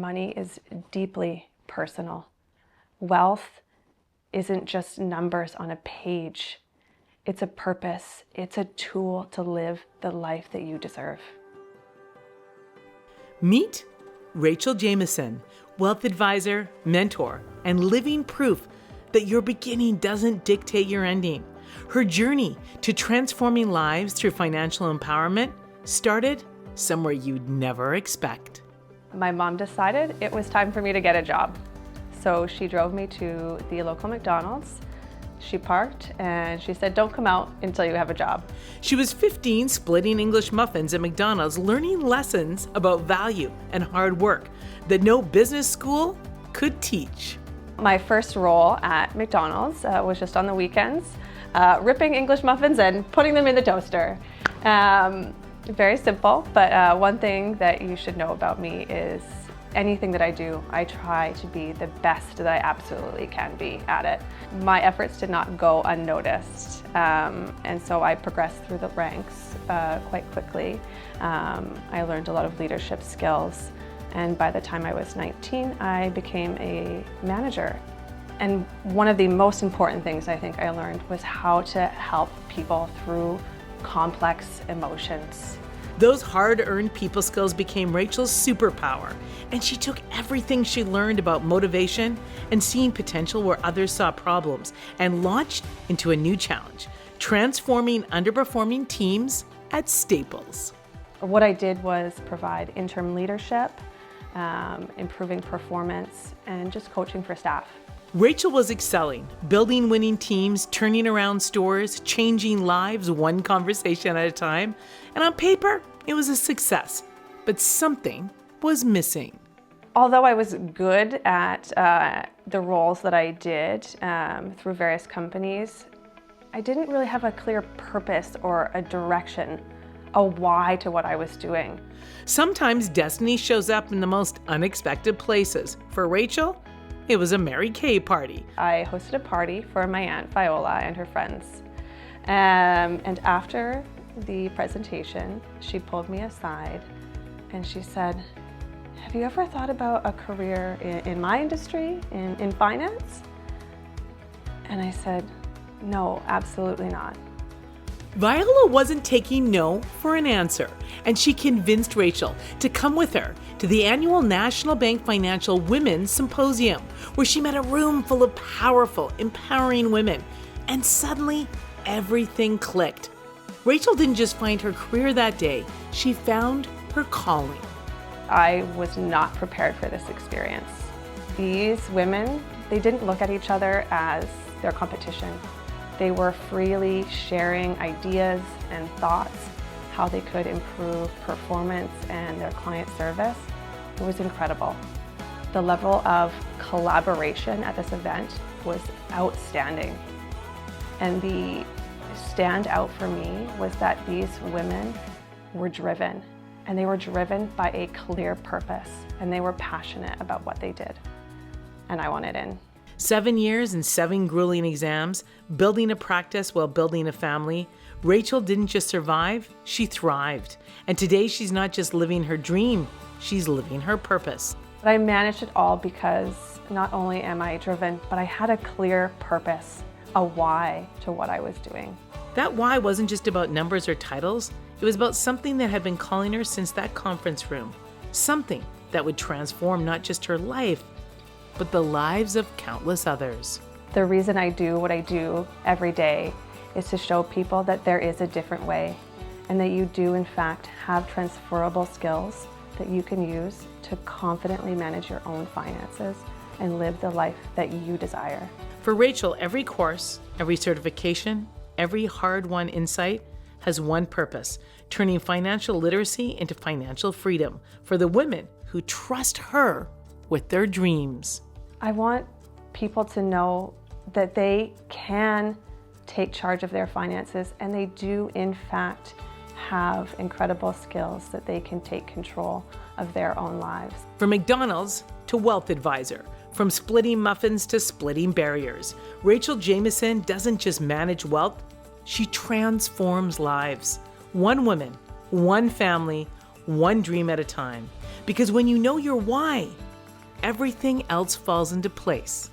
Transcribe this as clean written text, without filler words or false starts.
money is deeply personal. Wealth isn't just numbers on a page. It's a purpose. It's a tool to live the life that you deserve. Meet Racheal Jamieson, wealth advisor, mentor, and living proof that your beginning doesn't dictate your ending. Her journey to transforming lives through financial empowerment started somewhere you'd never expect. My mom decided it was time for me to get a job. So she drove me to the local McDonald's. She parked and she said, "Don't come out until you have a job." She was 15, splitting English muffins at McDonald's, learning lessons about value and hard work that no business school could teach. My first role at McDonald's was just on the weekends, ripping English muffins and putting them in the toaster. Very simple, but one thing that you should know about me is anything that I do, I try to be the best that I absolutely can be at it. My efforts did not go unnoticed, and so I progressed through the ranks quite quickly. I learned a lot of leadership skills, and by the time I was 19, I became a manager. And one of the most important things I think I learned was how to help people through complex emotions. Those hard-earned people skills became Racheal's superpower, and she took everything she learned about motivation and seeing potential where others saw problems and launched into a new challenge, transforming underperforming teams at Staples. What I did was provide interim leadership, improving performance, and just coaching for staff. Racheal was excelling, building winning teams, turning around stores, changing lives one conversation at a time. And on paper, it was a success. But something was missing. Although I was good at the roles that I did through various companies, I didn't really have a clear purpose or a direction, a why to what I was doing. Sometimes destiny shows up in the most unexpected places. For Racheal, it was a Mary Kay party. I hosted a party for my Aunt Viola and her friends. And after the presentation, she pulled me aside and she said, "Have you ever thought about a career in my industry, in finance?" And I said, "No, absolutely not." Viola wasn't taking no for an answer, and she convinced Racheal to come with her to the annual National Bank Financial Women's Symposium, where she met a room full of powerful, empowering women. And suddenly, everything clicked. Racheal didn't just find her career that day, she found her calling. I was not prepared for this experience. These women, they didn't look at each other as their competition. They were freely sharing ideas and thoughts, how they could improve performance and their client service. It was incredible. The level of collaboration at this event was outstanding. And the standout for me was that these women were driven, and they were driven by a clear purpose, and they were passionate about what they did. And I wanted in. 7 years and 7 grueling exams, building a practice while building a family, Racheal didn't just survive, she thrived. And today she's not just living her dream, she's living her purpose. But I managed it all because not only am I driven, but I had a clear purpose, a why to what I was doing. That why wasn't just about numbers or titles, it was about something that had been calling her since that conference room. Something that would transform not just her life, but the lives of countless others. The reason I do what I do every day is to show people that there is a different way, and that you do in fact have transferable skills that you can use to confidently manage your own finances and live the life that you desire. For Racheal, every course, every certification, every hard-won insight has one purpose: turning financial literacy into financial freedom for the women who trust her with their dreams. I want people to know that they can take charge of their finances, and they do in fact have incredible skills that they can take control of their own lives. From McDonald's to wealth advisor, from splitting muffins to splitting barriers, Racheal Jamieson doesn't just manage wealth, she transforms lives. One woman, one family, one dream at a time. Because when you know your why, everything else falls into place.